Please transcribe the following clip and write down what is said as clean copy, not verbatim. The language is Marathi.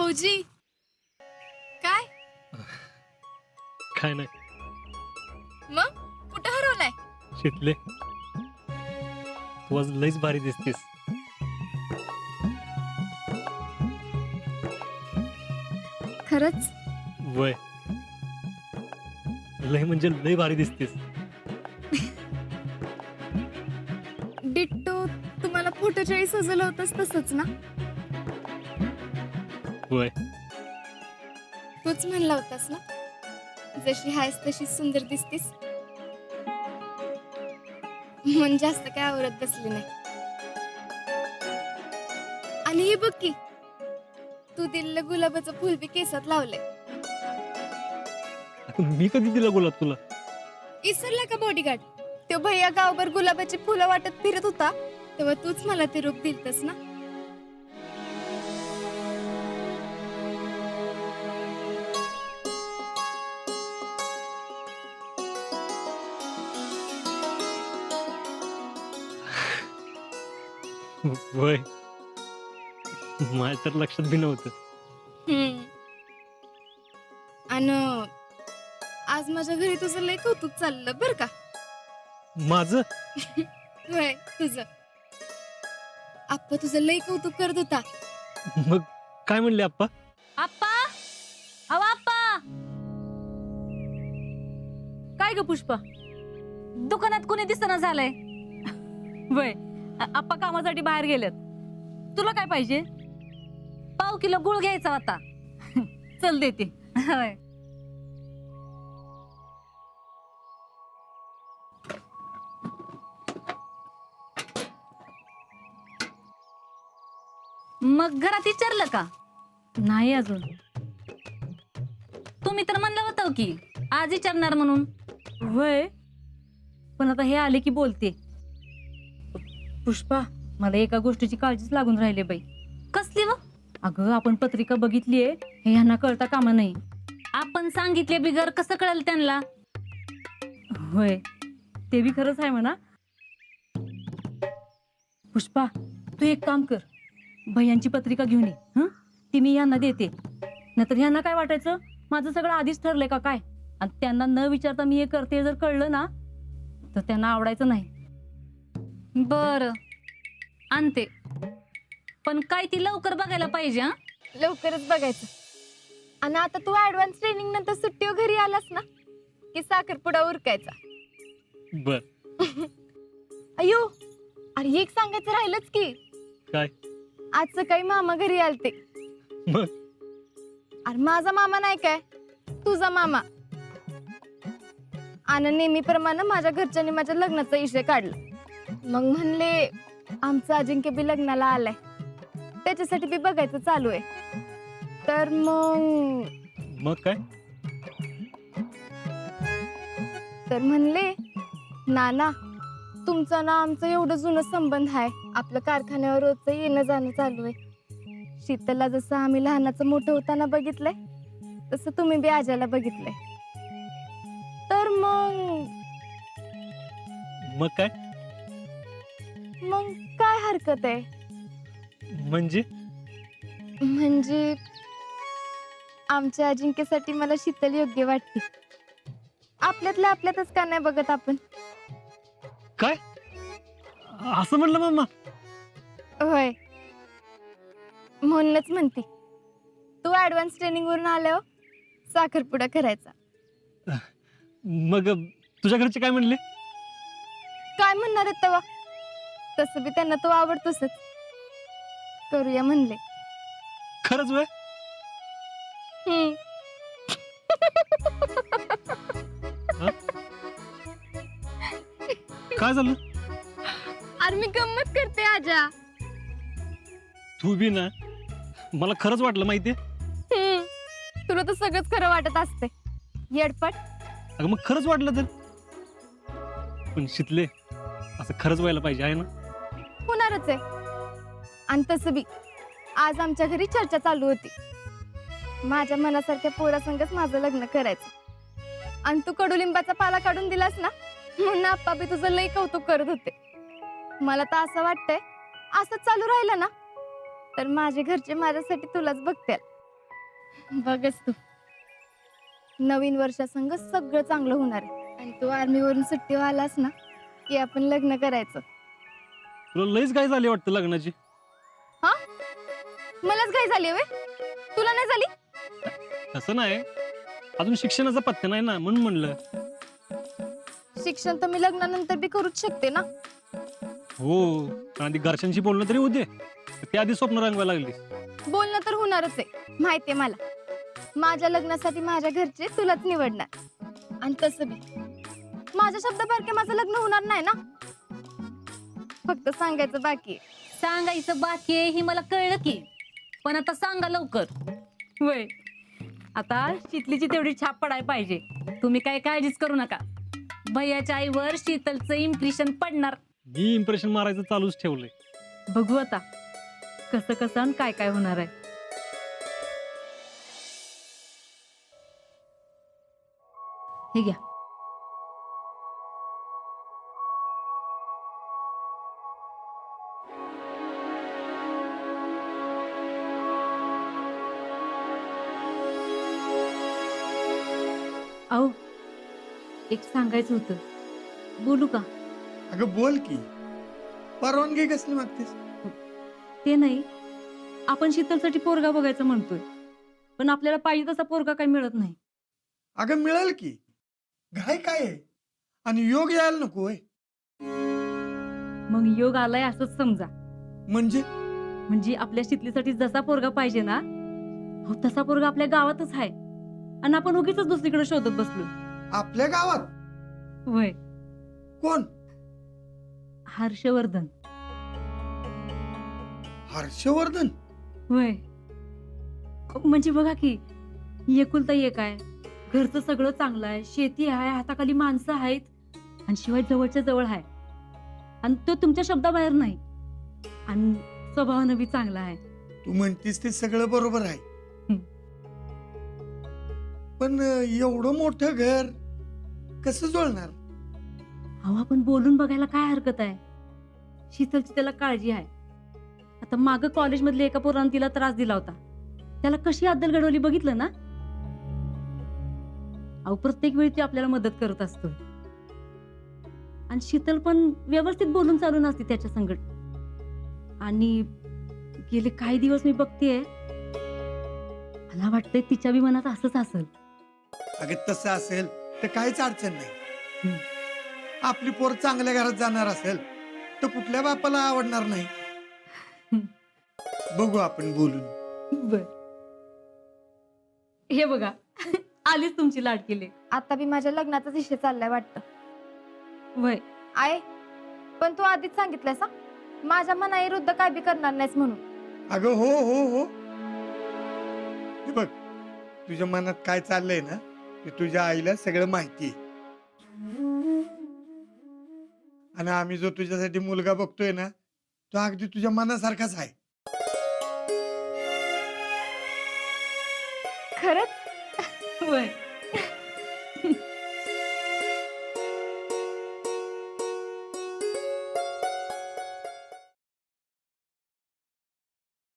भाऊजी काय काय नाही मग कुठं हरवलाय? शितले तू आज लईच भारी दिसतीस. खरंच वय लय म्हणजे लय भारी दिसतीस. डिट्टो तुम्हाला फोटोच्या वेळी सजवलं होतंस तसंच ना? वय तूच म्हणला होतास ना जशी हायस तशी सुंदर दिसतीस. मन जास्त काय आवरत बसली नाही. आणि हे बघ की तू दिलेलं गुलाबाचं फुल बी केसात लावलंय. आता मी कधी दिला गुलाब तुला? इसरला का बॉडीगार्ड? तो भैया गावभर गुलाबाची फुलं वाटत फिरत होता तेव्हा तूच मला ते रूप दिलतस ना. वय माझ्या तर लक्षात बी नव्हतं. आणि आज माझ्या घरी तुझं लय कौतुक चाललं बर का. माझं होय तुझं. आप्पा तुझं लय कौतुक करत होता. मग काय म्हणले आप्पा? आप्पा अहो आप्पा काय ग पुष्पा दुकानात कोणी दिसना झालंय. वय आप्पा कामासाठी बाहेर गेलेत. तुला काय पाहिजे? पाव किलो गुळ घ्यायचा होता. चल देते. होय मग घरात विचारलं का? नाही अजून. तुम्ही तर म्हणलं होतं की आज विचारणार म्हणून. वय पण आता हे आले की बोलते. पुष्पा मला एका गोष्टीची काळजीच लागून राहिली बाई. कसली व? अगं आपण पत्रिका बघितलीये हे यांना कळता कामा नाही. आपण सांगितले बिगर कसं कळेल त्यांना? होय ते बी खरंच आहे म्हणा. पुष्पा तू एक काम कर भैयांची पत्रिका घेऊन ये. हं ती मी यांना देते. नाहीतर यांना काय वाटायचं माझं सगळं आधीच ठरलंय का काय. आणि त्यांना न विचारता मी हे करते जर कळलं ना तर त्यांना आवडायचं नाही. बर आणते पण काय ती लवकर बघायला पाहिजे. हा लवकरच बघायचं. आणि आता तू ऍडव्हान्स ट्रेनिंग नंतर सुट्टीवर घरी आलास ना की साखरपुडा उरकायचा. बर अयो अरे एक सांगायचं राहिलंच की. काय? आज सकाळी मामा घरी आलते. मग अरे माझा मामा नाही काय तुझा मामा. आणि नेहमीप्रमाणे माझ्या घरच्यांनी माझ्या लग्नाचा विषय काढला. मग म्हणले आमचं अजिंक्य बी लग्नाला आलाय त्याच्यासाठी बी बघायचं चालू आहे. तर मग काय? तर म्हणले नाना तुमचं ना आमचं एवढं जुनं संबंध आहे. आपलं कारखान्यावर रोजचं येणं जाणं चालू आहे. शीतलला जसं आम्ही लहानाचं मोठं होताना बघितलंय तसं तुम्ही बी आजाला बघितलंय. तर मग काय? मग काय हरकत आहे? म्हणजे म्हणजे आमच्या अजिंक्यसाठी मला शीतल योग्य वाटते. आपल्यातल्या आपल्यातच का नाही बघत आपण? काय असं म्हणलं मम्मा? होय म्हणूनच म्हणते तू ऍडव्हान्स ट्रेनिंग वरून आल्यावर साखरपुडा करायचा. मग तुझ्या घरचे काय म्हणले? काय म्हणणार आहेत तेव्हा? तसं बी त्यांना तो आवडतोच. करूया म्हणले. खरंच वय? हम्म. काय झालं? अरे मी गंमत करते आजा. तू बी ना मला खरंच वाटलं माहितीये. तुला तर सगळंच खरं वाटत असते येडपट. अगं मग खरंच वाटलं तर. पण शितले असं खरंच व्हायला पाहिजे आहे ना? होणारच आहे. आणि तसं बी आज आमच्या घरी चर्चा चालू होती. माझ्या मनासारख्या पोरासंगच माझं लग्न करायचं. आणि तू कडुलिंबाचा पाला काढून दिलास ना म्हणून आप्पा बी तुझं लई कौतुक करत होते. मला तर असं वाटतंय असंच चालू राहिलं ना तर माझे घरचे माझ्यासाठी तुलाच बघतील. बघच तू, नवीन वर्षासंग सगळं चांगलं होणार आहे. आणि तू आर्मीवरून सुट्टीवर आलास ना की आपण लग्न करायचं. तुला लईच काय झाली वाटतं लग्नाची? हा, मलाच काय झाली वे, तुला नाही झाली? तसं नाही, अजून शिक्षणाचा पत्ता नाही ना, म्हणून म्हणलं. शिक्षण तर मी लग्नानंतर बी करूच शकते ना. हो, पण आधी घरच्यांशी बोलणं तरी होते. ते आधी स्वप्न रंगवायला लागली. बोलणं तर होणारच आहे, माहितीये मला. माझ्या लग्नासाठी माझ्या घरचे तुलाच निवडणार. आणि तसं बी माझ्या शब्दासारखे माझं लग्न होणार नाही ना. फक्त सांगायचं बाकी आहे. सांगायचं बाकी आहे ही मला कळलं की, पण आता सांगा लवकर. वय आता शीतलीची तेवढी छाप पडाय पाहिजे. तुम्ही काय काळजीच करू नका. भैयाच्या आईवर शीतलचं इम्प्रेशन पडणार. मी इम्प्रेशन मारायचं चालूच ठेवलंय. बघू आता कसं कसं आणि काय काय होणार आहे. हे घ्या. अहो, एक सांगायचं होतं, बोलू का? अगं बोल की, परवानगी कसली मागतेस? ते नाही, आपण शीतलसाठी पोरगा बघायचं म्हणतोय, पण आपल्याला पाहिजे तसा पोरगा काही मिळत नाही. अगं मिळेल की, घाई काय आहे? आणि योग यायला नको होय? मग योग आलाय असंच समजा. म्हणजे म्हणजे आपल्या शीतलीसाठी जसा पोरगा पाहिजे ना, हो तसा पोरगा आपल्या गावातच आहे. आणि आपण उगीच दुसरीकडे शोधत बसलो. आपल्या गावात? वय कोण? हर्षवर्धन. हर्षवर्धन? वय म्हणजे बघा की, एकुलता एक आहे, घरचं सगळं चांगलं आहे, शेती आहे, हाताखाली माणसं आहेत, आणि शिवाय जवळच्या जवळ आहे. आणि तो तुमच्या शब्दाबाहेर नाही, आणि स्वभावानं बी चांगला आहे. तू म्हणतीस ते सगळं बरोबर आहे, पण एवढं मोठं घर कसं जुळणार? अहो, आपण बोलून बघायला काय हरकत आहे? शीतलची त्याला काळजी आहे. आता माग कॉलेजमधल्या एका पोरानं तिला त्रास दिला होता, त्याला कशी अद्दल घडवली बघितलं ना. अहो, प्रत्येक वेळी ती आपल्याला मदत करत असतो. आणि शीतल पण व्यवस्थित बोलून चालून असते त्याच्या संगत. आणि गेले काही दिवस मी बघतेय, मला वाटतंय तिच्या बी मनात असंच असेल. अगं तसं असेल तर काहीच अडचण नाही. हम्म. आपली पोर चांगल्या घरात जाणार असेल तर कुठल्या बापाला आवडणार नाही? बघू आपण बोलून. बर, हे बघा आलीच तुमची लाडकी लेक. आता बी माझ्या लग्नाचाच विषय चाललाय वाटतं. वय आहे, पण तू आधीच सांगितलंयस हा, माझ्या मनाविरुद्ध काय बी करणार नाहीस म्हणून. अगं हो हो हो, हे बघ, तुझ्या मनात काय चाललंय ना ते तुझ्या आईला सगळं माहिती आहे. आणि आम्ही जो तुझ्यासाठी मुलगा बघतोय ना, तो अगदी तुझ्या मनासारखाच आहे. खरंच? वय